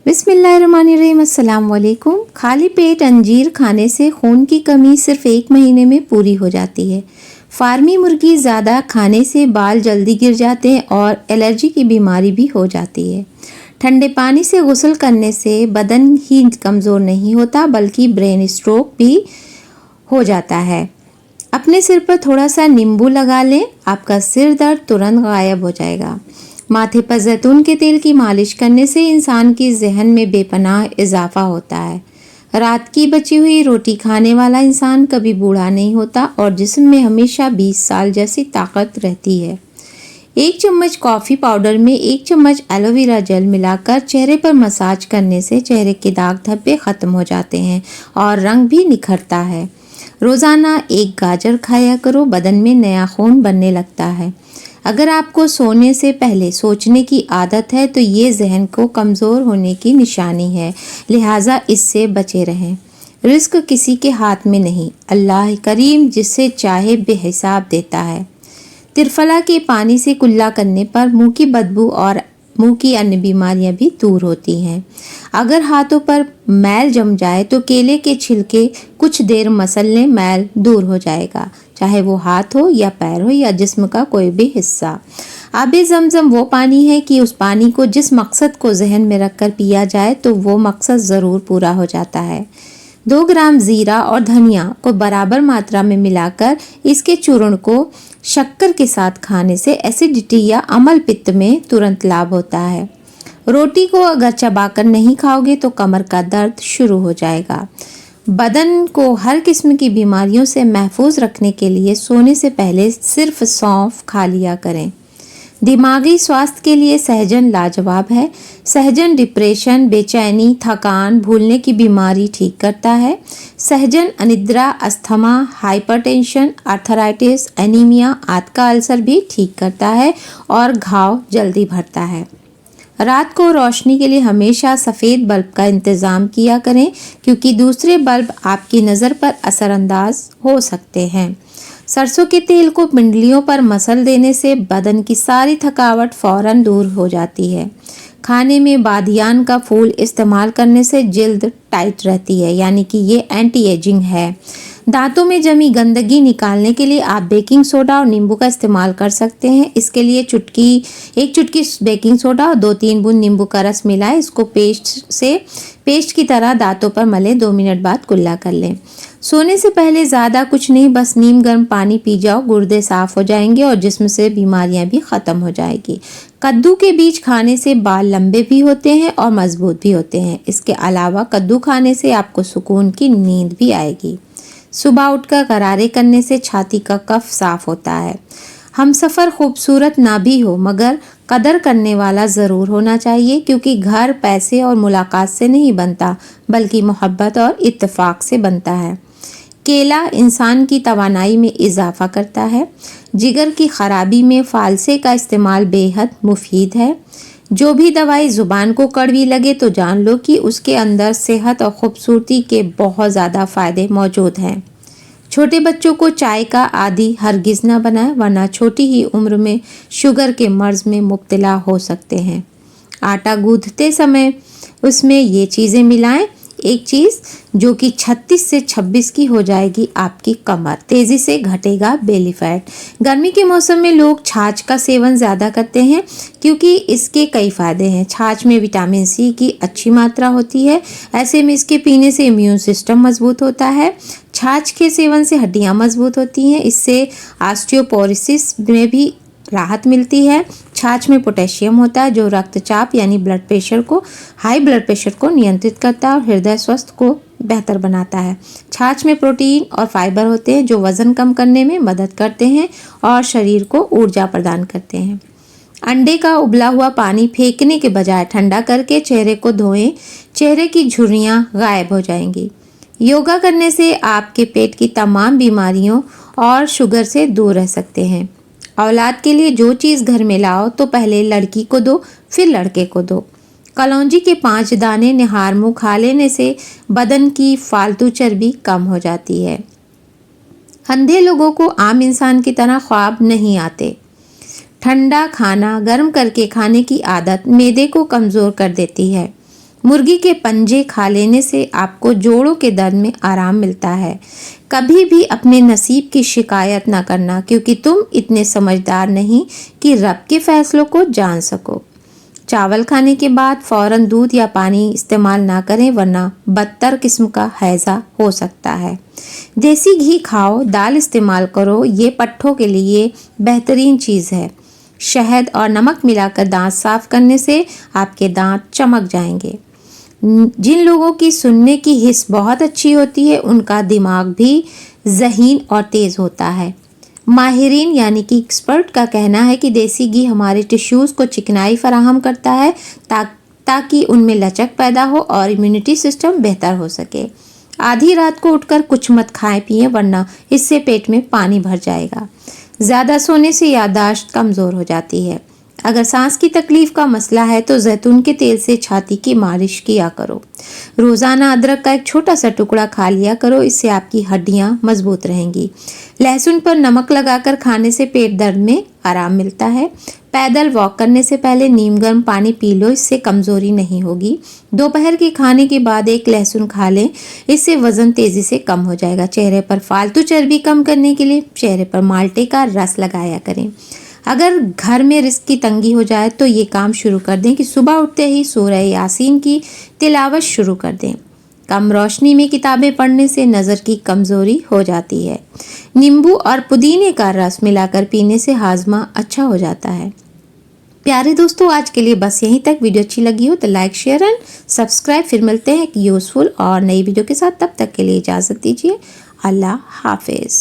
बिस्मिल्लाहिर्रहमानिर्रहीम। अस्सलाम वालेकुम। खाली पेट अंजीर खाने से खून की कमी सिर्फ 1 महीने में पूरी हो जाती है। फार्मी मुर्गी ज़्यादा खाने से बाल जल्दी गिर जाते हैं और एलर्जी की बीमारी भी हो जाती है। ठंडे पानी से गुस्ल करने से बदन ही कमज़ोर नहीं होता बल्कि ब्रेन स्ट्रोक भी हो जाता है। अपने सिर पर थोड़ा सा नींबू लगा लें, आपका सिर दर्द तुरंत गायब हो जाएगा। माथे पर जैतून के तेल की मालिश करने से इंसान की जहन में बेपनाह इजाफा होता है। रात की बची हुई रोटी खाने वाला इंसान कभी बूढ़ा नहीं होता और जिस्म में हमेशा 20 साल जैसी ताकत रहती है। 1 चम्मच कॉफ़ी पाउडर में 1 चम्मच एलोवेरा जेल मिलाकर चेहरे पर मसाज करने से चेहरे के दाग धब्बे ख़त्म हो जाते हैं और रंग भी निखरता है। रोज़ाना 1 गाजर खाया करो, बदन में नया खून बनने लगता है। अगर आपको सोने से पहले सोचने की आदत है तो ये जहन को कमज़ोर होने की निशानी है, लिहाजा इससे बचे रहें। रिस्क किसी के हाथ में नहीं, अल्लाह करीम जिसे चाहे बेहिसाब देता है। त्रिफला के पानी से कुल्ला करने पर मुंह की बदबू और मुंह की अन्य बीमारियां भी दूर होती हैं। अगर हाथों पर मैल जम जाए तो केले के छिलके कुछ देर मसल लें, मैल दूर हो जाएगा, चाहे वो हाथ हो या पैर हो या जिस्म का कोई भी हिस्सा। आबे ज़मज़म वो पानी है कि उस पानी को जिस मकसद को जहन में रखकर पिया जाए तो वो मकसद ज़रूर पूरा हो जाता है। 2 ग्राम ज़ीरा और धनिया को बराबर मात्रा में मिलाकर इसके चूर्ण को शक्कर के साथ खाने से एसिडिटी या अम्ल पित्त में तुरंत लाभ होता है। रोटी को अगर चबाकर नहीं खाओगे तो कमर का दर्द शुरू हो जाएगा। बदन को हर किस्म की बीमारियों से महफूज रखने के लिए सोने से पहले सिर्फ सौंफ खा लिया करें। दिमागी स्वास्थ्य के लिए सहजन लाजवाब है। सहजन डिप्रेशन, बेचैनी, थकान, भूलने की बीमारी ठीक करता है। सहजन अनिद्रा, अस्थमा, हाइपरटेंशन, आर्थराइटिस, एनीमिया, आंत का अल्सर भी ठीक करता है और घाव जल्दी भरता है। रात को रोशनी के लिए हमेशा सफ़ेद बल्ब का इंतज़ाम किया करें क्योंकि दूसरे बल्ब आपकी नज़र पर असरअंदाज हो सकते हैं। सरसों के तेल को पिंडलियों पर मसल देने से बदन की सारी थकावट फौरन दूर हो जाती है। खाने में बादियान का फूल इस्तेमाल करने से जिल्द टाइट रहती है, यानी कि ये एंटी एजिंग है। दांतों में जमी गंदगी निकालने के लिए आप बेकिंग सोडा और नींबू का इस्तेमाल कर सकते हैं। इसके लिए एक चुटकी बेकिंग सोडा और 2-3 बूंद नींबू का रस मिलाएं। इसको पेस्ट की तरह दांतों पर मलें, 2 मिनट बाद कुल्ला कर लें। सोने से पहले ज़्यादा कुछ नहीं, बस नीम गर्म पानी पी जाओ, गुर्दे साफ हो जाएंगे और जिस्म से बीमारियां भी ख़त्म हो जाएगी। कद्दू के बीज खाने से बाल लंबे भी होते हैं और मजबूत भी होते हैं। इसके अलावा कद्दू खाने से आपको सुकून की नींद भी आएगी। सुबह उठकर गरारे करने से छाती का कफ साफ होता है। हम सफ़र खूबसूरत ना भी हो मगर कदर करने वाला ज़रूर होना चाहिए क्योंकि घर पैसे और मुलाकात से नहीं बनता बल्कि मोहब्बत और इत्तेफाक से बनता है। केला इंसान की तवानाई में इजाफा करता है। जिगर की खराबी में फालसे का इस्तेमाल बेहद मुफीद है। जो भी दवाई ज़ुबान को कड़वी लगे तो जान लो कि उसके अंदर सेहत और खूबसूरती के बहुत ज़्यादा फ़ायदे मौजूद हैं। छोटे बच्चों को चाय का आदी हरगिज़ न बनाएं वरना छोटी ही उम्र में शुगर के मर्ज में मुब्तला हो सकते हैं। आटा गूंथते समय उसमें ये चीज़ें मिलाएं। एक चीज़ जो कि 36 से 26 की हो जाएगी आपकी कमर, तेज़ी से घटेगा बेली फैट। गर्मी के मौसम में लोग छाछ का सेवन ज़्यादा करते हैं क्योंकि इसके कई फ़ायदे हैं। छाछ में विटामिन सी की अच्छी मात्रा होती है, ऐसे में इसके पीने से इम्यून सिस्टम मजबूत होता है। छाछ के सेवन से हड्डियाँ मजबूत होती हैं, इससे ऑस्टियोपोरोसिस में भी राहत मिलती है। छाछ में पोटेशियम होता है जो रक्तचाप यानी हाई ब्लड प्रेशर को नियंत्रित करता है और हृदय स्वास्थ्य को बेहतर बनाता है। छाछ में प्रोटीन और फाइबर होते हैं जो वज़न कम करने में मदद करते हैं और शरीर को ऊर्जा प्रदान करते हैं। अंडे का उबला हुआ पानी फेंकने के बजाय ठंडा करके चेहरे को धोएं, चेहरे की झुर्रियाँ गायब हो जाएंगी। योगा करने से आपके पेट की तमाम बीमारियों और शुगर से दूर रह सकते हैं। औलाद के लिए जो चीज़ घर में लाओ तो पहले लड़की को दो फिर लड़के को दो। कलौंजी के 5 दाने निहार मुँह खा लेने से बदन की फालतू चर्बी कम हो जाती है। अंधे लोगों को आम इंसान की तरह ख्वाब नहीं आते। ठंडा खाना गर्म करके खाने की आदत मैदे को कमज़ोर कर देती है। मुर्गी के पंजे खा लेने से आपको जोड़ों के दर्द में आराम मिलता है। कभी भी अपने नसीब की शिकायत ना करना, क्योंकि तुम इतने समझदार नहीं कि रब के फैसलों को जान सको। चावल खाने के बाद फौरन दूध या पानी इस्तेमाल ना करें, वरना बदतर किस्म का हैज़ा हो सकता है। देसी घी खाओ, दाल इस्तेमाल करो, ये पट्ठों के लिए बेहतरीन चीज़ है। शहद और नमक मिलाकर दांत साफ करने से आपके दांत चमक जाएंगे। जिन लोगों की सुनने की हिस्स बहुत अच्छी होती है, उनका दिमाग भी ज़हीन और तेज़ होता है। माहिरीन यानी कि एक्सपर्ट का कहना है कि देसी घी हमारे टिश्यूज़ को चिकनाई फराहम करता है ताकि उनमें लचक पैदा हो और इम्यूनिटी सिस्टम बेहतर हो सके। आधी रात को उठकर कुछ मत खाएं पिएं, वरना इससे पेट में पानी भर जाएगा। ज़्यादा सोने से याददाश्त कमज़ोर हो जाती है। अगर सांस की तकलीफ का मसला है तो जैतून के तेल से छाती की मालिश किया करो। रोज़ाना अदरक का एक छोटा सा टुकड़ा खा लिया करो, इससे आपकी हड्डियां मजबूत रहेंगी। लहसुन पर नमक लगाकर खाने से पेट दर्द में आराम मिलता है। पैदल वॉक करने से पहले नीम गर्म पानी पी लो, इससे कमज़ोरी नहीं होगी। दोपहर के खाने के बाद एक लहसुन खा लें, इससे वज़न तेज़ी से कम हो जाएगा। चेहरे पर फालतू चर्बी कम करने के लिए चेहरे पर माल्टे का रस लगाया करें। अगर घर में रिस्क की तंगी हो जाए तो ये काम शुरू कर दें कि सुबह उठते ही सूरह यासीन की तिलावत शुरू कर दें। कम रोशनी में किताबें पढ़ने से नज़र की कमज़ोरी हो जाती है। नींबू और पुदीने का रस मिलाकर पीने से हाजमा अच्छा हो जाता है। प्यारे दोस्तों, आज के लिए बस यहीं तक। वीडियो अच्छी लगी हो तो लाइक, शेयर एंड सब्सक्राइब। फिर मिलते हैं एक यूज़फुल और नई वीडियो के साथ। तब तक के लिए इजाज़त दीजिए। अल्लाह हाफिज़।